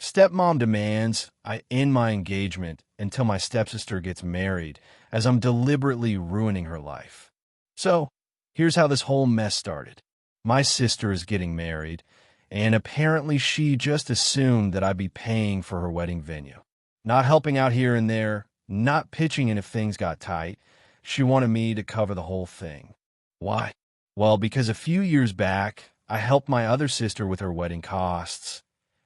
Stepmom demands I end my engagement until my stepsister gets married, as I'm deliberately ruining her life. So, here's how this whole mess started. My sister is getting married, and apparently she just assumed that I'd be paying for her wedding venue. Not helping out here and there, not pitching in if things got tight. She wanted me to cover the whole thing. Why? Well, because a few years back, I helped my other sister with her wedding costs,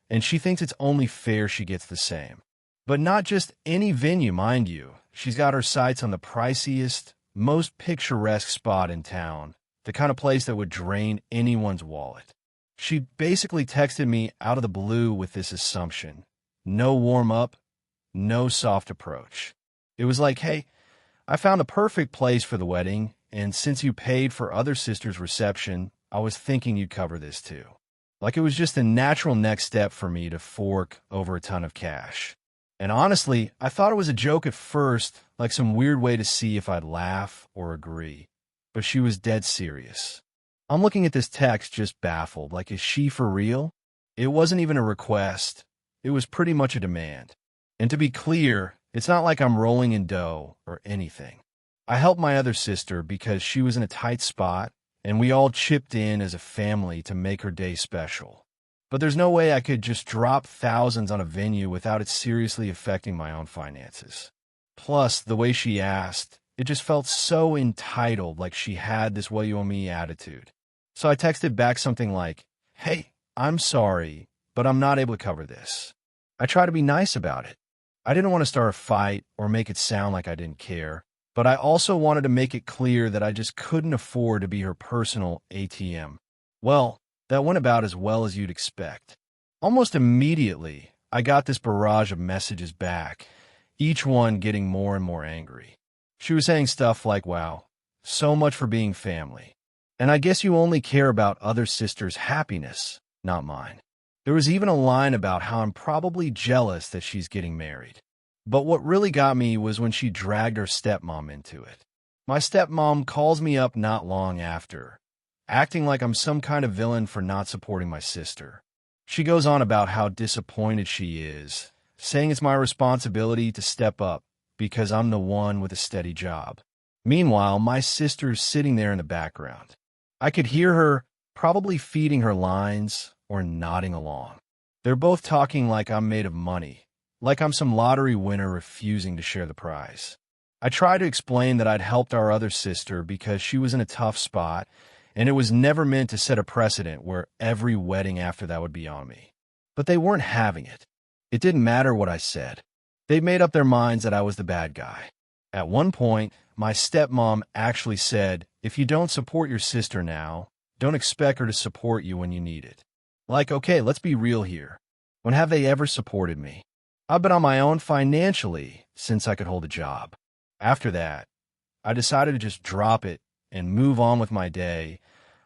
and she thinks it's only fair she gets the same. But not just any venue, mind you. She's got her sights on the priciest, most picturesque spot in town, the kind of place that would drain anyone's wallet. She basically texted me out of the blue with this assumption. No warm-up, no soft approach. It was like, hey, I found a perfect place for the wedding, and since you paid for other sisters' reception, I was thinking you'd cover this too. Like it was just a natural next step for me to fork over a ton of cash. And honestly, I thought it was a joke at first, like some weird way to see if I'd laugh or agree. But she was dead serious. I'm looking at this text just baffled, like is she for real? It wasn't even a request. It was pretty much a demand. And to be clear, it's not like I'm rolling in dough or anything. I helped my other sister because she was in a tight spot, and we all chipped in as a family to make her day special. But there's no way I could just drop thousands on a venue without it seriously affecting my own finances. Plus, the way she asked, it just felt so entitled, like she had this "what you owe me" attitude. So I texted back something like, hey, I'm sorry, but I'm not able to cover this. I try to be nice about it. I didn't want to start a fight or make it sound like I didn't care, but I also wanted to make it clear that I just couldn't afford to be her personal ATM. Well, that went about as well as you'd expect. Almost immediately, I got this barrage of messages back, each one getting more and more angry. She was saying stuff like, wow, so much for being family. And I guess you only care about other sisters' happiness, not mine. There was even a line about how I'm probably jealous that she's getting married. But what really got me was when she dragged her stepmom into it. My stepmom calls me up not long after, acting like I'm some kind of villain for not supporting my sister. She goes on about how disappointed she is, saying it's my responsibility to step up because I'm the one with a steady job. Meanwhile, my sister's sitting there in the background. I could hear her probably feeding her lines or nodding along. They're both talking like I'm made of money, like I'm some lottery winner refusing to share the prize. I try to explain that I'd helped our other sister because she was in a tough spot, and it was never meant to set a precedent where every wedding after that would be on me. But they weren't having it. It didn't matter what I said. They made up their minds that I was the bad guy. At one point, my stepmom actually said, if you don't support your sister now, don't expect her to support you when you need it. Like, okay, let's be real here. When have they ever supported me? I've been on my own financially since I could hold a job. After that, I decided to just drop it and move on with my day,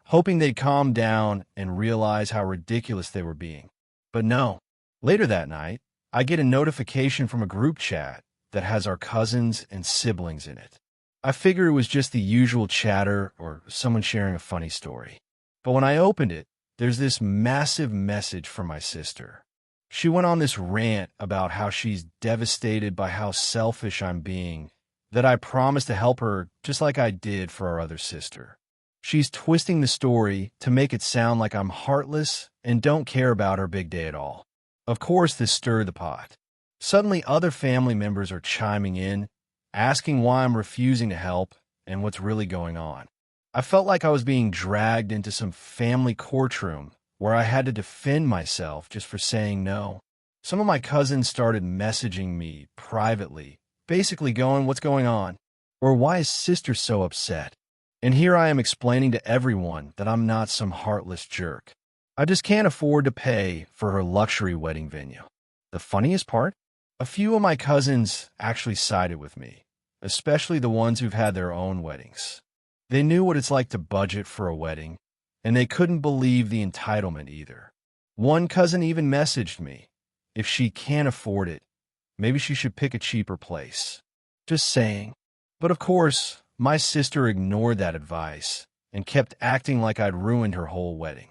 hoping they'd calm down and realize how ridiculous they were being. But no. Later that night, I get a notification from a group chat that has our cousins and siblings in it. I figure it was just the usual chatter or someone sharing a funny story. But when I opened it, there's this massive message from my sister. She went on this rant about how she's devastated by how selfish I'm being, that I promised to help her just like I did for our other sister. She's twisting the story to make it sound like I'm heartless and don't care about her big day at all. Of course, this stirred the pot. Suddenly, other family members are chiming in, asking why I'm refusing to help and what's really going on. I felt like I was being dragged into some family courtroom where I had to defend myself just for saying no. Some of my cousins started messaging me privately, basically going, what's going on? Or why is sister so upset? And here I am explaining to everyone that I'm not some heartless jerk. I just can't afford to pay for her luxury wedding venue. The funniest part? A few of my cousins actually sided with me, especially the ones who've had their own weddings. They knew what it's like to budget for a wedding, and they couldn't believe the entitlement either. One cousin even messaged me, if she can't afford it, maybe she should pick a cheaper place. Just saying. But of course, my sister ignored that advice and kept acting like I'd ruined her whole wedding.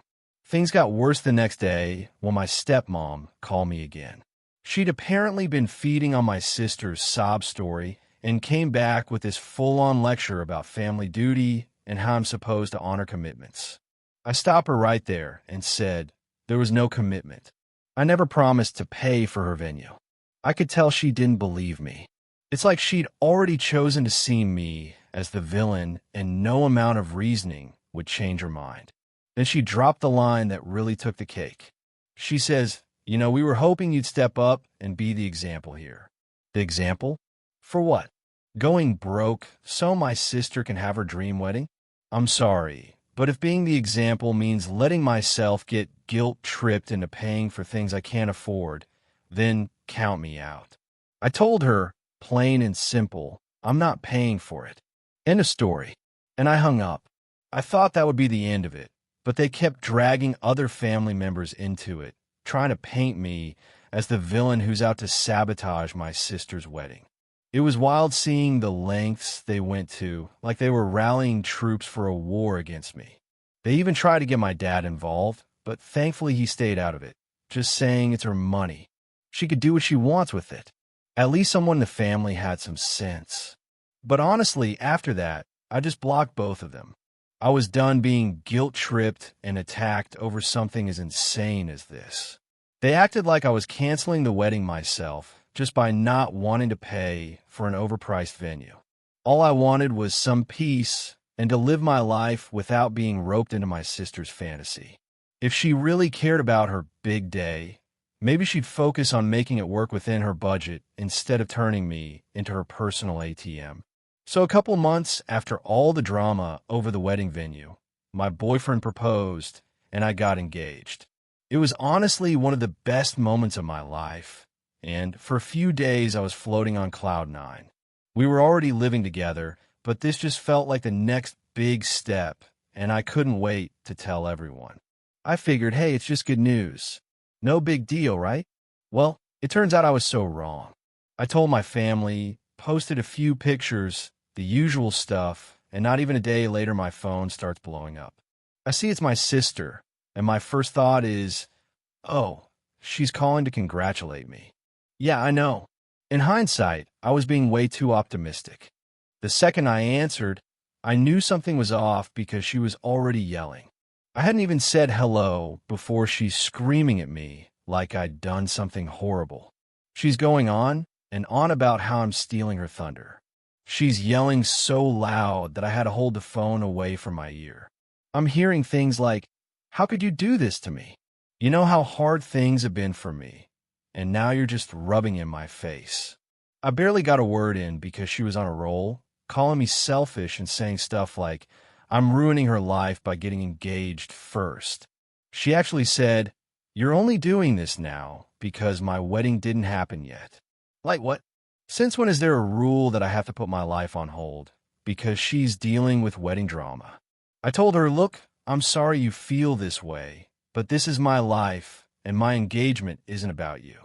Things got worse the next day when my stepmom called me again. She'd apparently been feeding on my sister's sob story and came back with this full-on lecture about family duty and how I'm supposed to honor commitments. I stopped her right there and said there was no commitment. I never promised to pay for her venue. I could tell she didn't believe me. It's like she'd already chosen to see me as the villain and no amount of reasoning would change her mind. Then she dropped the line that really took the cake. She says, we were hoping you'd step up and be the example here. The example? For what? Going broke so my sister can have her dream wedding? I'm sorry, but if being the example means letting myself get guilt-tripped into paying for things I can't afford, then count me out. I told her, plain and simple, I'm not paying for it. End of story. And I hung up. I thought that would be the end of it, but they kept dragging other family members into it, trying to paint me as the villain who's out to sabotage my sister's wedding. It was wild seeing the lengths they went to, like they were rallying troops for a war against me. They even tried to get my dad involved, but thankfully he stayed out of it, just saying it's her money. She could do what she wants with it. At least someone in the family had some sense. But honestly, after that, I just blocked both of them. I was done being guilt-tripped and attacked over something as insane as this. They acted like I was canceling the wedding myself just by not wanting to pay for an overpriced venue. All I wanted was some peace and to live my life without being roped into my sister's fantasy. If she really cared about her big day, maybe she'd focus on making it work within her budget instead of turning me into her personal ATM. So a couple months after all the drama over the wedding venue, my boyfriend proposed and I got engaged. It was honestly one of the best moments of my life, and for a few days I was floating on cloud nine. We were already living together, but this just felt like the next big step, and I couldn't wait to tell everyone. I figured, hey, it's just good news. No big deal, right? Well, it turns out I was so wrong. I told my family, posted a few pictures, the usual stuff, and not even a day later my phone starts blowing up. I see it's my sister, and my first thought is, oh, she's calling to congratulate me. Yeah, I know. In hindsight, I was being way too optimistic. The second I answered, I knew something was off because she was already yelling. I hadn't even said hello before she's screaming at me like I'd done something horrible. She's going on and on about how I'm stealing her thunder. She's yelling so loud that I had to hold the phone away from my ear. I'm hearing things like, how could you do this to me? You know how hard things have been for me, and now you're just rubbing in my face. I barely got a word in because she was on a roll, calling me selfish and saying stuff like, I'm ruining her life by getting engaged first. She actually said, you're only doing this now because my wedding didn't happen yet. Like what? Since when is there a rule that I have to put my life on hold because she's dealing with wedding drama? I told her, look, I'm sorry you feel this way, but this is my life and my engagement isn't about you.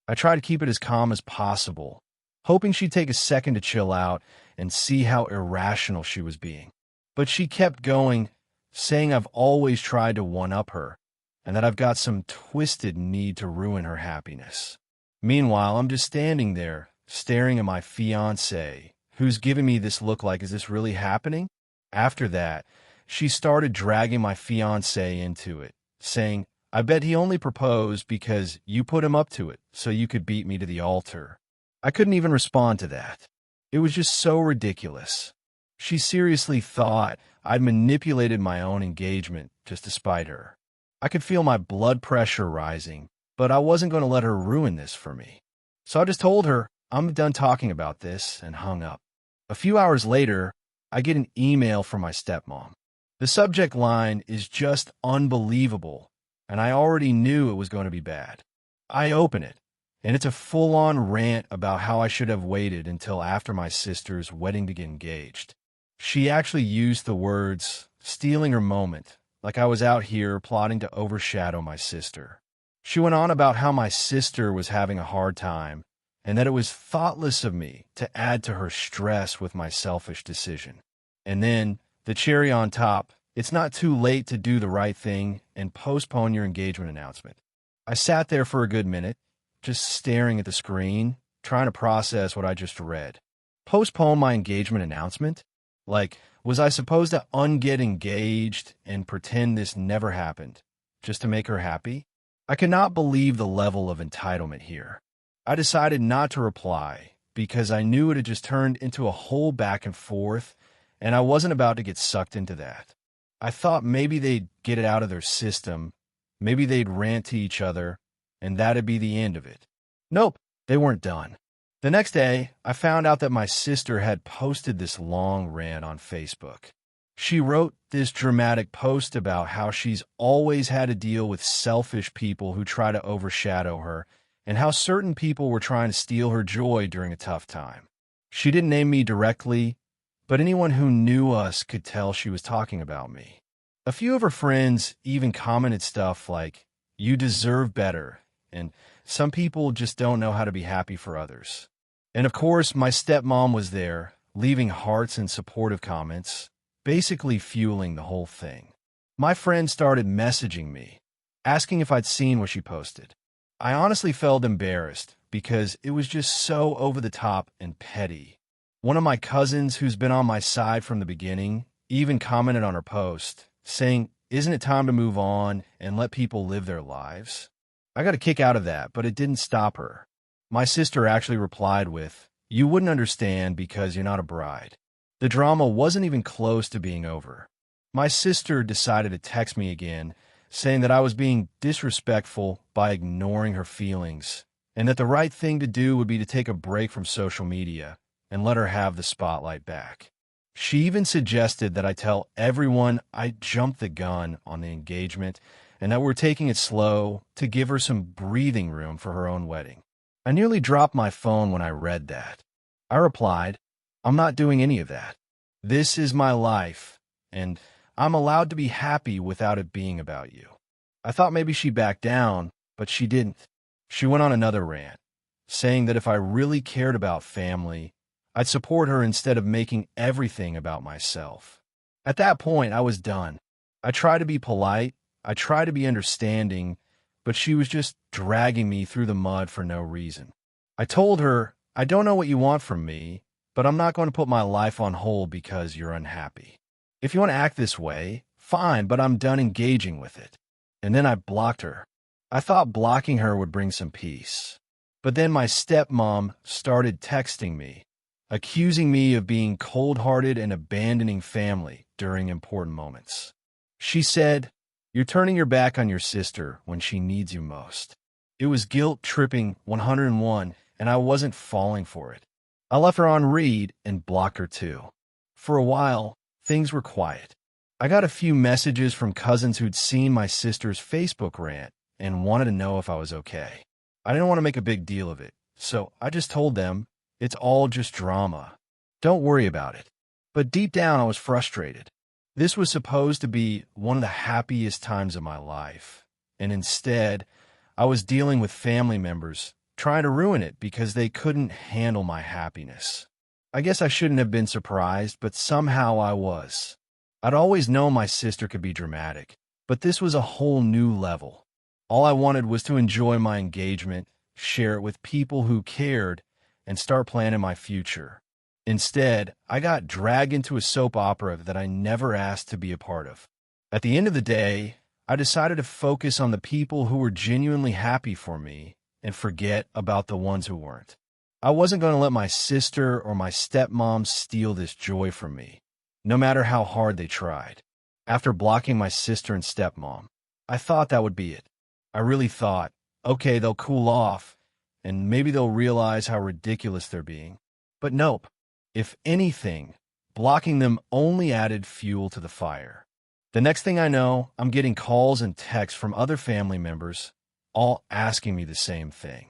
I tried to keep it as calm as possible, hoping she'd take a second to chill out and see how irrational she was being. But she kept going, saying I've always tried to one-up her and that I've got some twisted need to ruin her happiness. Meanwhile, I'm just standing there, staring at my fiancé, who's giving me this look like, is this really happening? After that, she started dragging my fiancé into it, saying, I bet he only proposed because you put him up to it, so you could beat me to the altar. I couldn't even respond to that. It was just so ridiculous. She seriously thought I'd manipulated my own engagement just to spite her. I could feel my blood pressure rising, but I wasn't going to let her ruin this for me. So I just told her, I'm done talking about this, and hung up. A few hours later, I get an email from my stepmom. The subject line is just unbelievable, and I already knew it was going to be bad. I open it, and it's a full-on rant about how I should have waited until after my sister's wedding to get engaged. She actually used the words, stealing her moment, like I was out here plotting to overshadow my sister. She went on about how my sister was having a hard time, and that it was thoughtless of me to add to her stress with my selfish decision. And then, the cherry on top, It's not too late to do the right thing and postpone your engagement announcement. I sat there for a good minute, just staring at the screen, trying to process what I just read. Postpone my engagement announcement? Like, was I supposed to unget engaged and pretend this never happened, just to make her happy? I could not believe the level of entitlement here. I decided not to reply because I knew it had just turned into a whole back and forth, and I wasn't about to get sucked into that. I thought maybe they'd get it out of their system, maybe they'd rant to each other, and that'd be the end of it. Nope, they weren't done. The next day, I found out that my sister had posted this long rant on Facebook. She wrote this dramatic post about how she's always had to deal with selfish people who try to overshadow her, and how certain people were trying to steal her joy during a tough time. She didn't name me directly, but anyone who knew us could tell she was talking about me. A few of her friends even commented stuff like, "You deserve better," and "Some people just don't know how to be happy for others." And of course, my stepmom was there, leaving hearts and supportive comments, basically fueling the whole thing. My friend started messaging me, asking if I'd seen what she posted. I honestly felt embarrassed because it was just so over the top and petty. One of my cousins, who's been on my side from the beginning, even commented on her post, saying, "Isn't it time to move on and let people live their lives?" I got a kick out of that, but it didn't stop her. My sister actually replied with, "You wouldn't understand because you're not a bride." The drama wasn't even close to being over. My sister decided to text me again, saying that I was being disrespectful by ignoring her feelings, and that the right thing to do would be to take a break from social media and let her have the spotlight back. She even suggested that I tell everyone I jumped the gun on the engagement and that we're taking it slow to give her some breathing room for her own wedding. I nearly dropped my phone when I read that. I replied, "I'm not doing any of that. This is my life, and I'm allowed to be happy without it being about you." I thought maybe she'd back down, but she didn't. She went on another rant, saying that if I really cared about family, I'd support her instead of making everything about myself. At that point, I was done. I tried to be polite, I tried to be understanding, but she was just dragging me through the mud for no reason. I told her, "I don't know what you want from me, but I'm not going to put my life on hold because you're unhappy. If you want to act this way, fine, but I'm done engaging with it." And then I blocked her. I thought blocking her would bring some peace. But then my stepmom started texting me, accusing me of being cold-hearted and abandoning family during important moments. She said, "You're turning your back on your sister when she needs you most." It was guilt-tripping 101, and I wasn't falling for it. I left her on read and blocked her too. For a while, things were quiet. I got a few messages from cousins who'd seen my sister's Facebook rant and wanted to know if I was okay. I didn't want to make a big deal of it, so I just told them, "It's all just drama. Don't worry about it." But deep down, I was frustrated. This was supposed to be one of the happiest times of my life, and instead, I was dealing with family members trying to ruin it because they couldn't handle my happiness. I guess I shouldn't have been surprised, but somehow I was. I'd always known my sister could be dramatic, but this was a whole new level. All I wanted was to enjoy my engagement, share it with people who cared, and start planning my future. Instead, I got dragged into a soap opera that I never asked to be a part of. At the end of the day, I decided to focus on the people who were genuinely happy for me and forget about the ones who weren't. I wasn't going to let my sister or my stepmom steal this joy from me, no matter how hard they tried. After blocking my sister and stepmom, I thought that would be it. I really thought, okay, they'll cool off, and maybe they'll realize how ridiculous they're being. But nope. If anything, blocking them only added fuel to the fire. The next thing I know, I'm getting calls and texts from other family members, all asking me the same thing.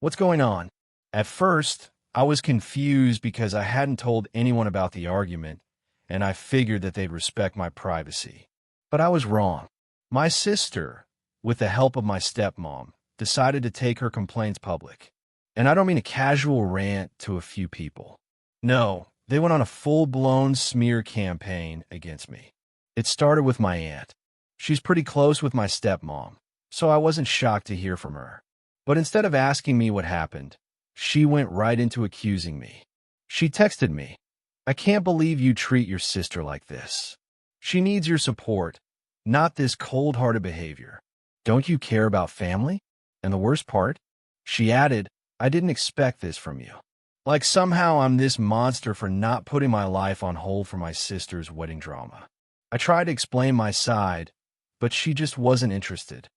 What's going on? At first, I was confused because I hadn't told anyone about the argument, and I figured that they'd respect my privacy. But I was wrong. My sister, with the help of my stepmom, decided to take her complaints public. And I don't mean a casual rant to a few people. No, they went on a full-blown smear campaign against me. It started with my aunt. She's pretty close with my stepmom, so I wasn't shocked to hear from her. But instead of asking me what happened, she went right into accusing me. She texted me, "I can't believe you treat your sister like this. She needs your support, not this cold-hearted behavior. Don't you care about family?" And the worst part? She added, "I didn't expect this from you." Like somehow I'm this monster for not putting my life on hold for my sister's wedding drama. I tried to explain my side, but she just wasn't interested.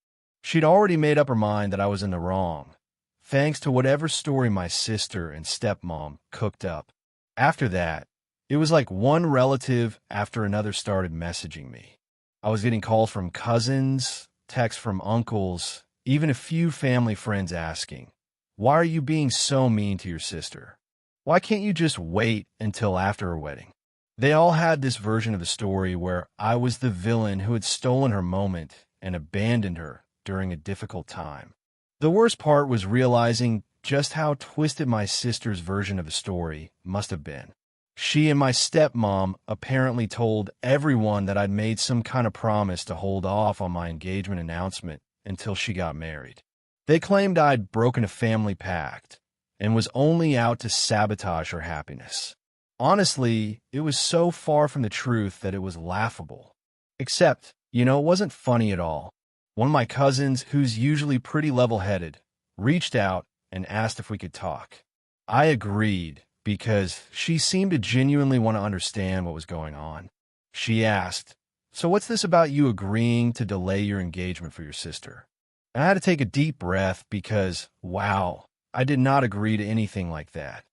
She'd already made up her mind that I was in the wrong, thanks to whatever story my sister and stepmom cooked up. After that, it was like one relative after another started messaging me. I was getting calls from cousins, texts from uncles, even a few family friends asking, "Why are you being so mean to your sister? Why can't you just wait until after her wedding?" They all had this version of the story where I was the villain who had stolen her moment and abandoned her during a difficult time. The worst part was realizing just how twisted my sister's version of the story must have been. She and my stepmom apparently told everyone that I'd made some kind of promise to hold off on my engagement announcement until she got married. They claimed I'd broken a family pact and was only out to sabotage her happiness. Honestly, it was so far from the truth that it was laughable. Except, it wasn't funny at all. One of my cousins, who's usually pretty level-headed, reached out and asked if we could talk. I agreed because she seemed to genuinely want to understand what was going on. She asked, "So what's this about you agreeing to delay your engagement for your sister?" And I had to take a deep breath because, wow, I did not agree to anything like that.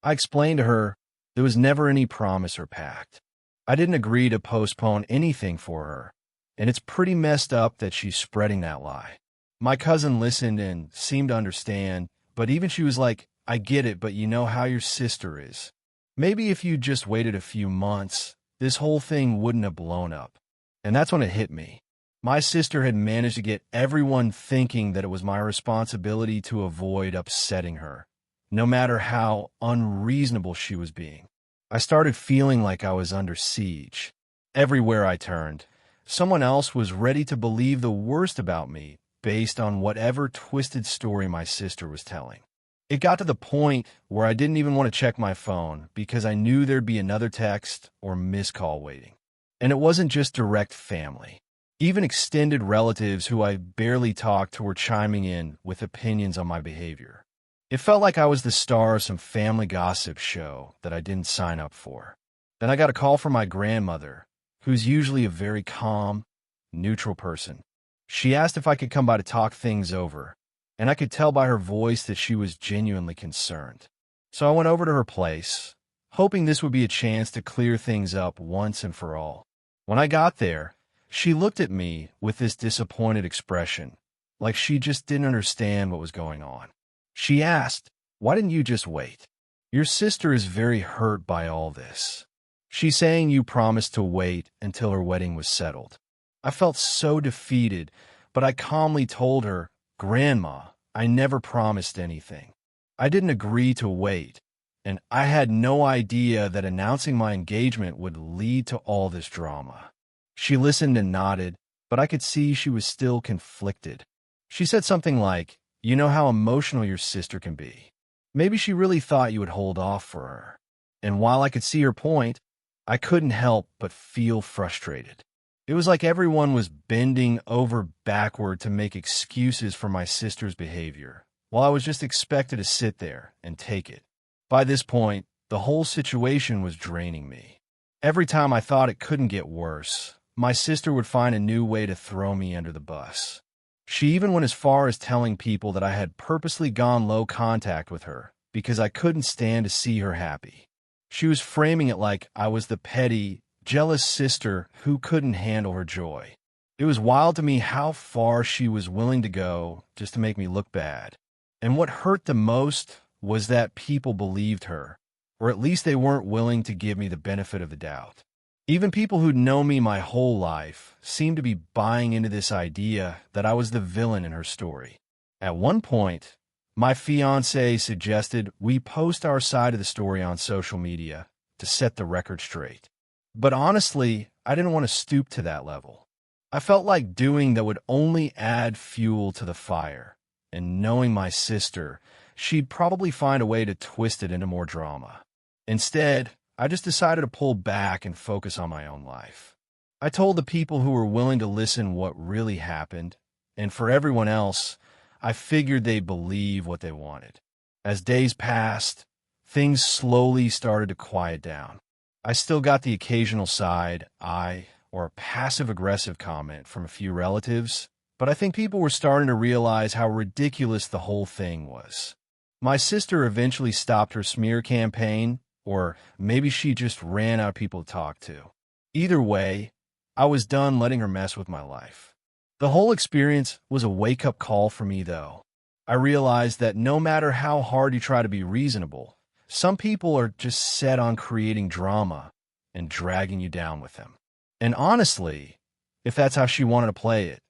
I explained to her there was never any promise or pact. I didn't agree to postpone anything for her, and it's pretty messed up that she's spreading that lie. My cousin listened and seemed to understand, but even she was like, "I get it, but you know how your sister is. Maybe if you just waited a few months, this whole thing wouldn't have blown up." And that's when it hit me. My sister had managed to get everyone thinking that it was my responsibility to avoid upsetting her, no matter how unreasonable she was being. I started feeling like I was under siege. Everywhere I turned, someone else was ready to believe the worst about me based on whatever twisted story my sister was telling. It got to the point where I didn't even want to check my phone because I knew there'd be another text or missed call waiting. And it wasn't just direct family. Even extended relatives who I barely talked to were chiming in with opinions on my behavior. It felt like I was the star of some family gossip show that I didn't sign up for. Then I got a call from my grandmother, who's usually a very calm, neutral person. She asked if I could come by to talk things over, and I could tell by her voice that she was genuinely concerned. So I went over to her place, hoping this would be a chance to clear things up once and for all. When I got there, she looked at me with this disappointed expression, like she just didn't understand what was going on. She asked, "Why didn't you just wait? Your sister is very hurt by all this. She's saying you promised to wait until her wedding was settled." I felt so defeated, but I calmly told her, "Grandma, I never promised anything. I didn't agree to wait, and I had no idea that announcing my engagement would lead to all this drama." She listened and nodded, but I could see she was still conflicted. She said something like, "You know how emotional your sister can be. Maybe she really thought you would hold off for her." And while I could see her point, I couldn't help but feel frustrated. It was like everyone was bending over backward to make excuses for my sister's behavior, while I was just expected to sit there and take it. By this point, the whole situation was draining me. Every time I thought it couldn't get worse, my sister would find a new way to throw me under the bus. She even went as far as telling people that I had purposely gone low contact with her because I couldn't stand to see her happy. She was framing it like I was the petty, jealous sister who couldn't handle her joy. It was wild to me how far she was willing to go just to make me look bad. And what hurt the most was that people believed her, or at least they weren't willing to give me the benefit of the doubt. Even people who'd known me my whole life seemed to be buying into this idea that I was the villain in her story. At one point, my fiancé suggested we post our side of the story on social media to set the record straight. But honestly, I didn't want to stoop to that level. I felt like doing that would only add fuel to the fire, and knowing my sister, she'd probably find a way to twist it into more drama. Instead, I just decided to pull back and focus on my own life. I told the people who were willing to listen what really happened, and for everyone else, I figured they'd believe what they wanted. As days passed, things slowly started to quiet down. I still got the occasional side eye or a passive-aggressive comment from a few relatives, but I think people were starting to realize how ridiculous the whole thing was. My sister eventually stopped her smear campaign, or maybe she just ran out of people to talk to. Either way, I was done letting her mess with my life. The whole experience was a wake-up call for me, though. I realized that no matter how hard you try to be reasonable, some people are just set on creating drama and dragging you down with them. And honestly, if that's how she wanted to play it,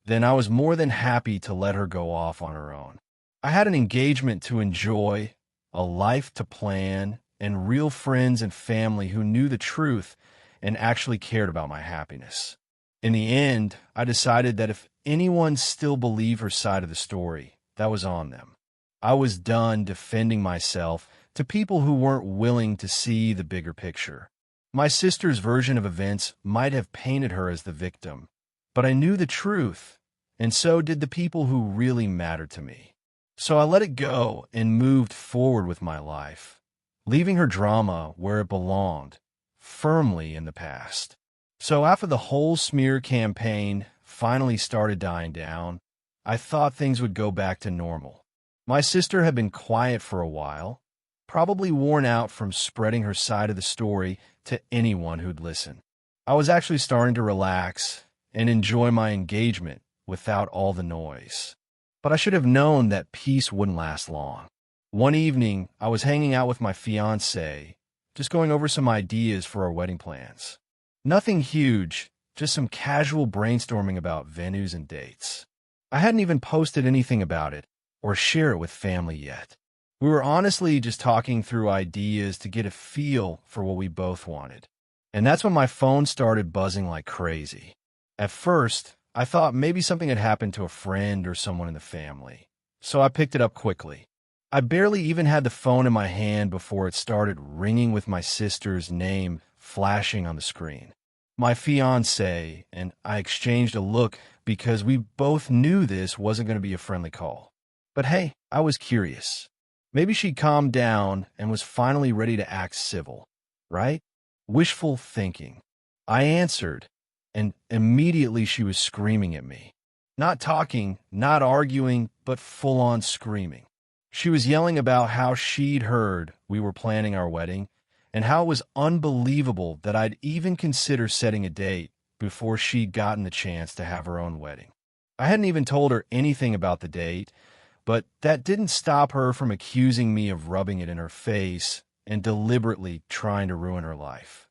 then I was more than happy to let her go off on her own. I had an engagement to enjoy, a life to plan, and real friends and family who knew the truth and actually cared about my happiness. In the end, I decided that if anyone still believed her side of the story, that was on them. I was done defending myself to people who weren't willing to see the bigger picture. My sister's version of events might have painted her as the victim, but I knew the truth, and so did the people who really mattered to me. So I let it go and moved forward with my life, leaving her drama where it belonged, firmly in the past. So after the whole smear campaign finally started dying down, I thought things would go back to normal. My sister had been quiet for a while, probably worn out from spreading her side of the story to anyone who'd listen. I was actually starting to relax and enjoy my engagement without all the noise. But I should have known that peace wouldn't last long. One evening, I was hanging out with my fiancée, just going over some ideas for our wedding plans. Nothing huge, just some casual brainstorming about venues and dates. I hadn't even posted anything about it or share it with family yet. We were honestly just talking through ideas to get a feel for what we both wanted. And that's when my phone started buzzing like crazy. At first, I thought maybe something had happened to a friend or someone in the family, so I picked it up quickly. I barely even had the phone in my hand before it started ringing with my sister's name flashing on the screen. My fiancé and I exchanged a look because we both knew this wasn't going to be a friendly call. But hey, I was curious. Maybe she calmed down and was finally ready to act civil, right? Wishful thinking. I answered, and immediately she was screaming at me. Not talking, not arguing, but full-on screaming. She was yelling about how she'd heard we were planning our wedding and how it was unbelievable that I'd even consider setting a date before she'd gotten the chance to have her own wedding. I hadn't even told her anything about the date, but that didn't stop her from accusing me of rubbing it in her face and deliberately trying to ruin her life.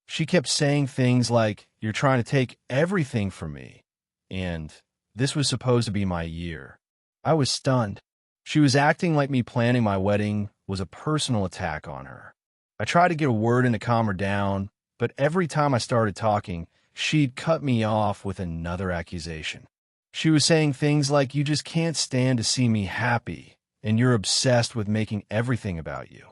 She kept saying things like, "You're trying to take everything from me," and "This was supposed to be my year." I was stunned. She was acting like me planning my wedding was a personal attack on her. I tried to get a word in to calm her down, but every time I started talking, she'd cut me off with another accusation. She was saying things like, "You just can't stand to see me happy, and you're obsessed with making everything about you."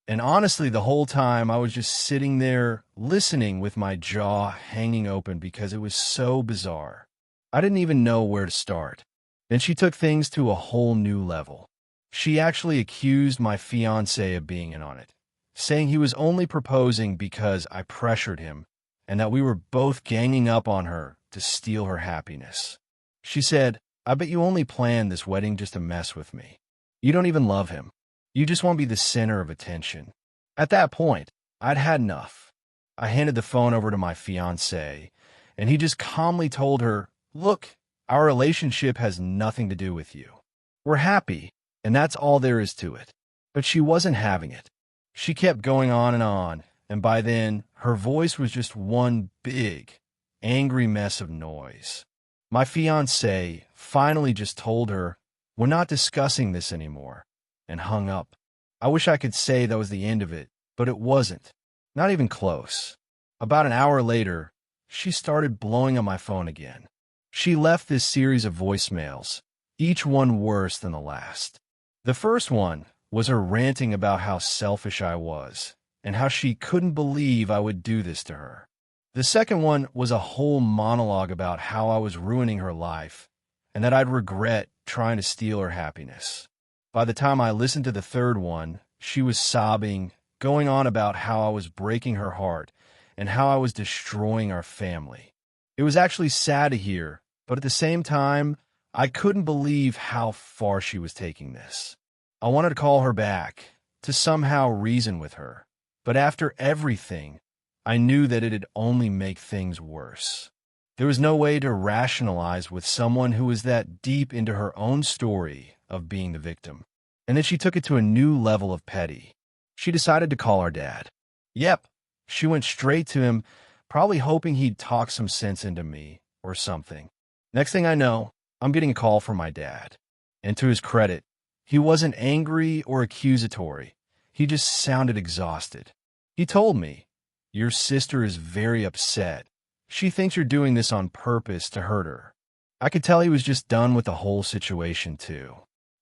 And honestly, the whole time I was just sitting there listening with my jaw hanging open because it was so bizarre. I didn't even know where to start. Then she took things to a whole new level. She actually accused my fiancé of being in on it, saying he was only proposing because I pressured him and that we were both ganging up on her to steal her happiness. She said, "I bet you only planned this wedding just to mess with me. You don't even love him. You just want to be the center of attention." At that point, I'd had enough. I handed the phone over to my fiancé, and he just calmly told her, "Look, our relationship has nothing to do with you. We're happy, and that's all there is to it." But she wasn't having it. She kept going on, and by then, her voice was just one big, angry mess of noise. My fiancé finally just told her, "We're not discussing this anymore," and hung up. I wish I could say that was the end of it, but it wasn't. Not even close. About an hour later, she started blowing up my phone again. She left this series of voicemails, each one worse than the last. The first one was her ranting about how selfish I was and how she couldn't believe I would do this to her. The second one was a whole monologue about how I was ruining her life and that I'd regret trying to steal her happiness. By the time I listened to the third one, she was sobbing, going on about how I was breaking her heart and how I was destroying our family. It was actually sad to hear, but at the same time, I couldn't believe how far she was taking this. I wanted to call her back, to somehow reason with her, but after everything, I knew that it'd only make things worse. There was no way to rationalize with someone who was that deep into her own story of being the victim. And then she took it to a new level of petty. She decided to call our dad. Yep, she went straight to him, probably hoping he'd talk some sense into me or something. Next thing I know, I'm getting a call from my dad. And to his credit, he wasn't angry or accusatory. He just sounded exhausted. He told me, "Your sister is very upset. She thinks you're doing this on purpose to hurt her." I could tell he was just done with the whole situation, too.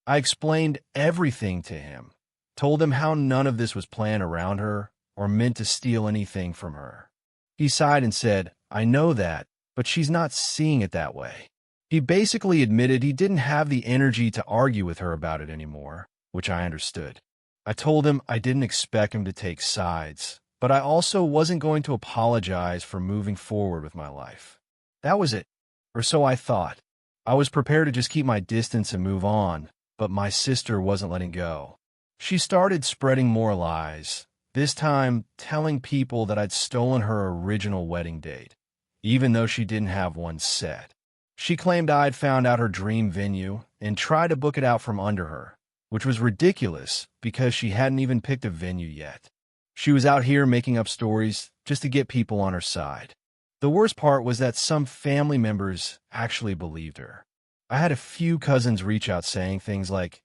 I explained everything to him, told him how none of this was planned around her or meant to steal anything from her. He sighed and said, "I know that, but she's not seeing it that way." He basically admitted he didn't have the energy to argue with her about it anymore, which I understood. I told him I didn't expect him to take sides, but I also wasn't going to apologize for moving forward with my life. That was it, or so I thought. I was prepared to just keep my distance and move on, but my sister wasn't letting go. She started spreading more lies, this time telling people that I'd stolen her original wedding date, even though she didn't have one set. She claimed I'd found out her dream venue and tried to book it out from under her, which was ridiculous because she hadn't even picked a venue yet. She was out here making up stories just to get people on her side. The worst part was that some family members actually believed her. I had a few cousins reach out saying things like,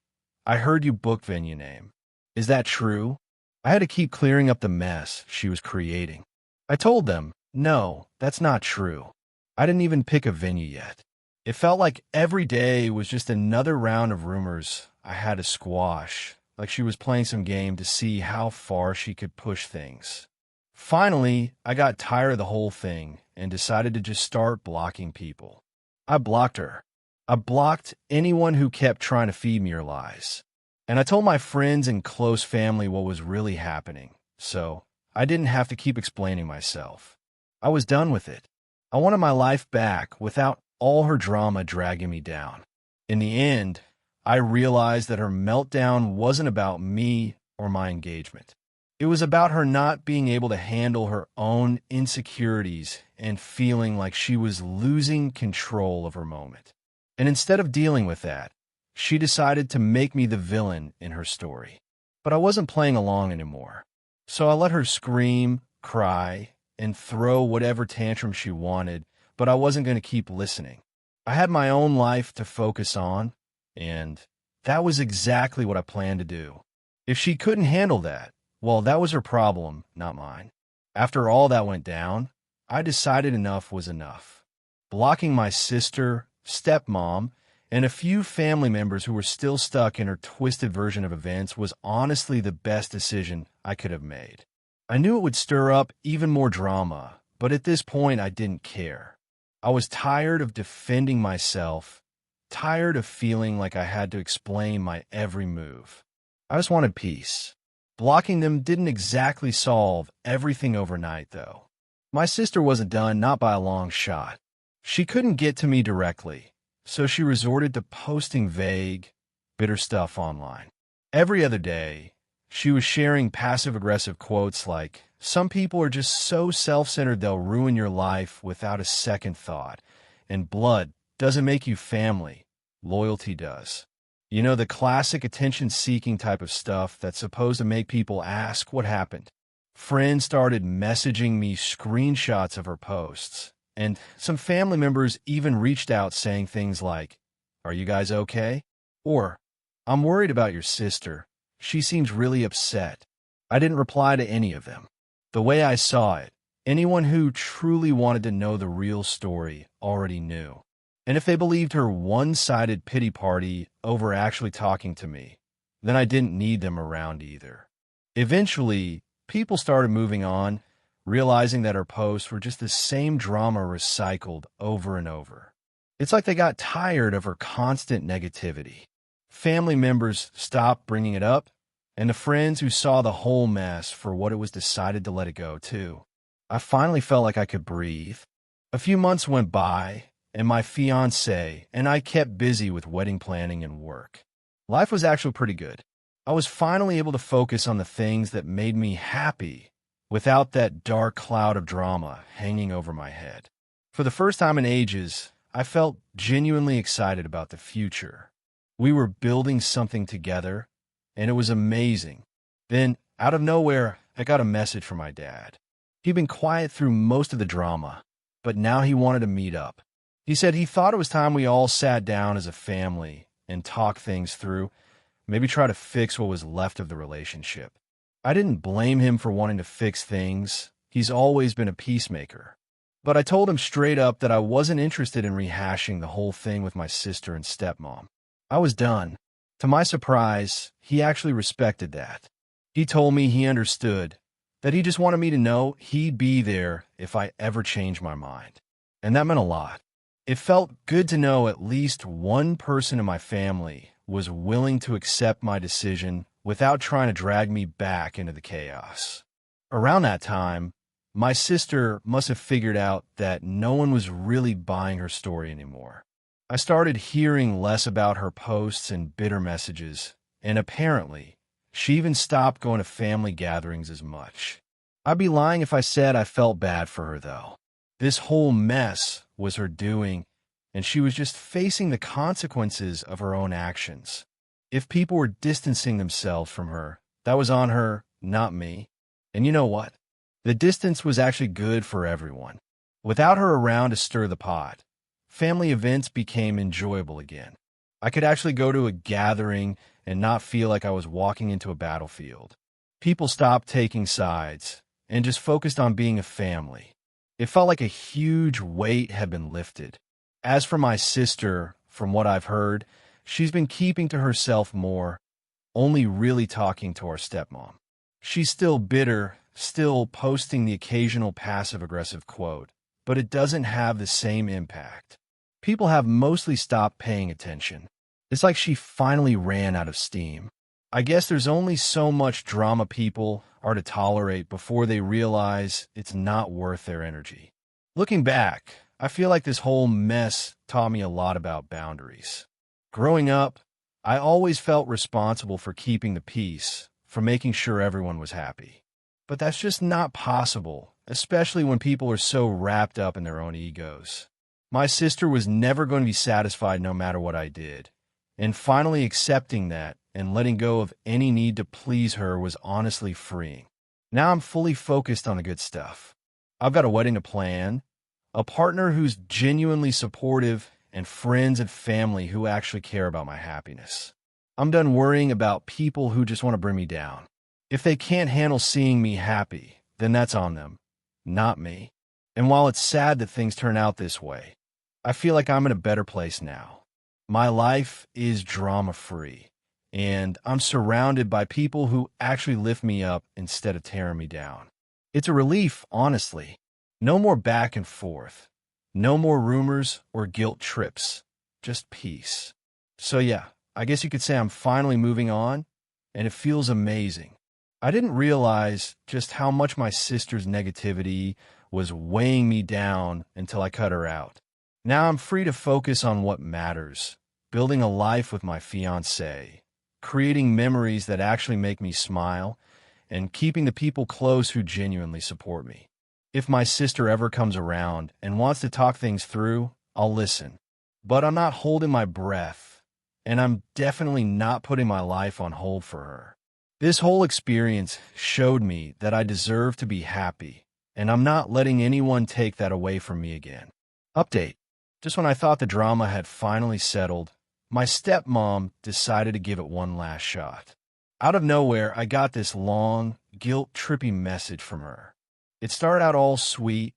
"I heard you booked venue name. Is that true?" I had to keep clearing up the mess she was creating. I told them, "No, that's not true. I didn't even pick a venue yet." It felt like every day was just another round of rumors I had to squash, like she was playing some game to see how far she could push things. Finally, I got tired of the whole thing and decided to just start blocking people. I blocked her. I blocked anyone who kept trying to feed me her lies. And I told my friends and close family what was really happening, so I didn't have to keep explaining myself. I was done with it. I wanted my life back without all her drama dragging me down. In the end, I realized that her meltdown wasn't about me or my engagement. It was about her not being able to handle her own insecurities and feeling like she was losing control of her moment. And instead of dealing with that, she decided to make me the villain in her story. But I wasn't playing along anymore. So I let her scream, cry, and throw whatever tantrum she wanted, but I wasn't going to keep listening. I had my own life to focus on, and that was exactly what I planned to do. If she couldn't handle that, well, that was her problem, not mine. After all that went down, I decided enough was enough. Blocking my sister, stepmom, and a few family members who were still stuck in her twisted version of events was honestly the best decision I could have made. I knew it would stir up even more drama, but at this point I didn't care. I was tired of defending myself, tired of feeling like I had to explain my every move. I just wanted peace. Blocking them didn't exactly solve everything overnight, though. My sister wasn't done, not by a long shot. She couldn't get to me directly, so she resorted to posting vague, bitter stuff online. Every other day, she was sharing passive-aggressive quotes like, "Some people are just so self-centered they'll ruin your life without a second thought, and blood doesn't make you family, loyalty does." You know, the classic attention-seeking type of stuff that's supposed to make people ask what happened. Friends started messaging me screenshots of her posts, and some family members even reached out saying things like, "Are you guys okay?" Or, "I'm worried about your sister. She seems really upset." I didn't reply to any of them. The way I saw it, Anyone who truly wanted to know the real story already knew. And if they believed her one-sided pity party over actually talking to me, then I didn't need them around either. Eventually, people started moving on, realizing that her posts were just the same drama recycled over and over. It's like they got tired of her constant negativity. Family members stopped bringing it up, and the friends who saw the whole mess for what it was decided to let it go, too. I finally felt like I could breathe. A few months went by, and my fiancé and I kept busy with wedding planning and work. Life was actually pretty good. I was finally able to focus on the things that made me happy without that dark cloud of drama hanging over my head. For the first time in ages, I felt genuinely excited about the future. We were building something together, and it was amazing. Then, out of nowhere, I got a message from my dad. He'd been quiet through most of the drama, but now he wanted to meet up. He said he thought it was time we all sat down as a family and talked things through, maybe try to fix what was left of the relationship. I didn't blame him for wanting to fix things. He's always been a peacemaker. But I told him straight up that I wasn't interested in rehashing the whole thing with my sister and stepmom. I was done. To my surprise, he actually respected that. He told me he understood, that he just wanted me to know he'd be there if I ever changed my mind. And that meant a lot. It felt good to know at least one person in my family was willing to accept my decision without trying to drag me back into the chaos. Around that time, my sister must have figured out that no one was really buying her story anymore. I started hearing less about her posts and bitter messages, and apparently, she even stopped going to family gatherings as much. I'd be lying if I said I felt bad for her, though. This whole mess was her doing, and she was just facing the consequences of her own actions. If people were distancing themselves from her, that was on her, not me. And you know what? The distance was actually good for everyone. Without her around to stir the pot, family events became enjoyable again. I could actually go to a gathering and not feel like I was walking into a battlefield. People stopped taking sides and just focused on being a family. It felt like a huge weight had been lifted. As for my sister, from what I've heard, she's been keeping to herself more, only really talking to our stepmom. She's still bitter, still posting the occasional passive-aggressive quote, but it doesn't have the same impact. People have mostly stopped paying attention. It's like she finally ran out of steam. I guess there's only so much drama people are to tolerate before they realize it's not worth their energy. Looking back, I feel like this whole mess taught me a lot about boundaries. Growing up, I always felt responsible for keeping the peace, for making sure everyone was happy. But that's just not possible, especially when people are so wrapped up in their own egos. My sister was never going to be satisfied no matter what I did, and finally accepting that and letting go of any need to please her was honestly freeing. Now I'm fully focused on the good stuff. I've got a wedding to plan, a partner who's genuinely supportive, and friends and family who actually care about my happiness. I'm done worrying about people who just want to bring me down. If they can't handle seeing me happy, then that's on them, not me. And while it's sad that things turn out this way, I feel like I'm in a better place now. My life is drama-free, and I'm surrounded by people who actually lift me up instead of tearing me down. It's a relief, honestly. No more back and forth. No more rumors or guilt trips. Just peace. So yeah, I guess you could say I'm finally moving on, and it feels amazing. I didn't realize just how much my sister's negativity was weighing me down until I cut her out. Now I'm free to focus on what matters, building a life with my fiancé, creating memories that actually make me smile, and keeping the people close who genuinely support me. If my sister ever comes around and wants to talk things through, I'll listen. But I'm not holding my breath, and I'm definitely not putting my life on hold for her. This whole experience showed me that I deserve to be happy, and I'm not letting anyone take that away from me again. Update. Just when I thought the drama had finally settled, my stepmom decided to give it one last shot. Out of nowhere, I got this long, guilt-trippy message from her. It started out all sweet,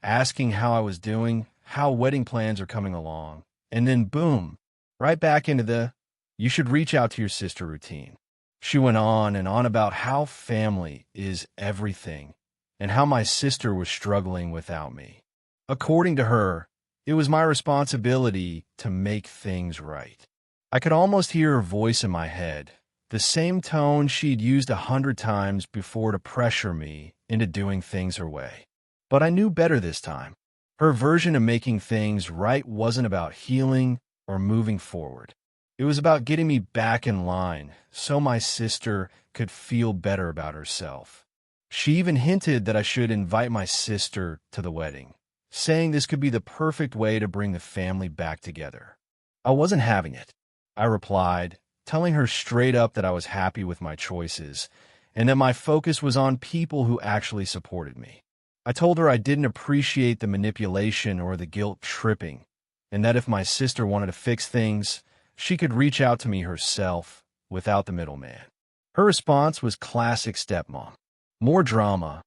asking how I was doing, how wedding plans are coming along, and then boom, right back into the you should reach out to your sister routine. She went on and on about how family is everything and how my sister was struggling without me. According to her, it was my responsibility to make things right. I could almost hear her voice in my head, the same tone she'd used 100 times before to pressure me into doing things her way. But I knew better this time. Her version of making things right wasn't about healing or moving forward. It was about getting me back in line so my sister could feel better about herself. She even hinted that I should invite my sister to the wedding, saying this could be the perfect way to bring the family back together. I wasn't having it. I replied, telling her straight up that I was happy with my choices and that my focus was on people who actually supported me. I told her I didn't appreciate the manipulation or the guilt tripping, and that if my sister wanted to fix things, she could reach out to me herself without the middleman. Her response was classic stepmom. More drama,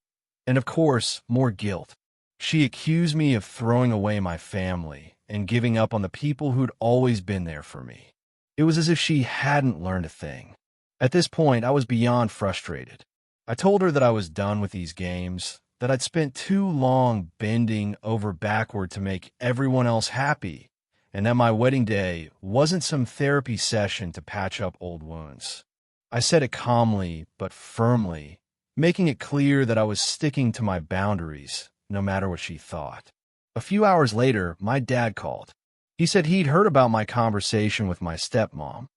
and of course, more guilt. She accused me of throwing away my family and giving up on the people who'd always been there for me. It was as if she hadn't learned a thing. At this point, I was beyond frustrated. I told her that I was done with these games, that I'd spent too long bending over backward to make everyone else happy, and that my wedding day wasn't some therapy session to patch up old wounds. I said it calmly but firmly, making it clear that I was sticking to my boundaries, no matter what she thought. A few hours later, my dad called. He said he'd heard about my conversation with my stepmom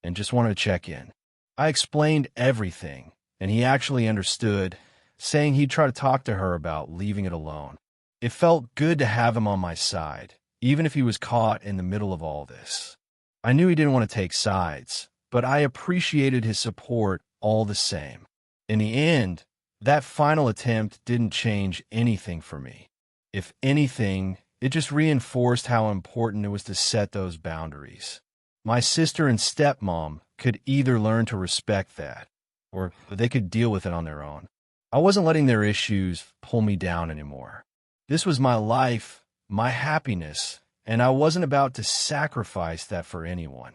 and just wanted to check in. I explained everything, and he actually understood, saying he'd try to talk to her about leaving it alone. It felt good to have him on my side, even if he was caught in the middle of all this. I knew he didn't want to take sides, but I appreciated his support all the same. In the end, that final attempt didn't change anything for me. If anything, it just reinforced how important it was to set those boundaries. My sister and stepmom could either learn to respect that, or they could deal with it on their own. I wasn't letting their issues pull me down anymore. This was my life, my happiness, and I wasn't about to sacrifice that for anyone.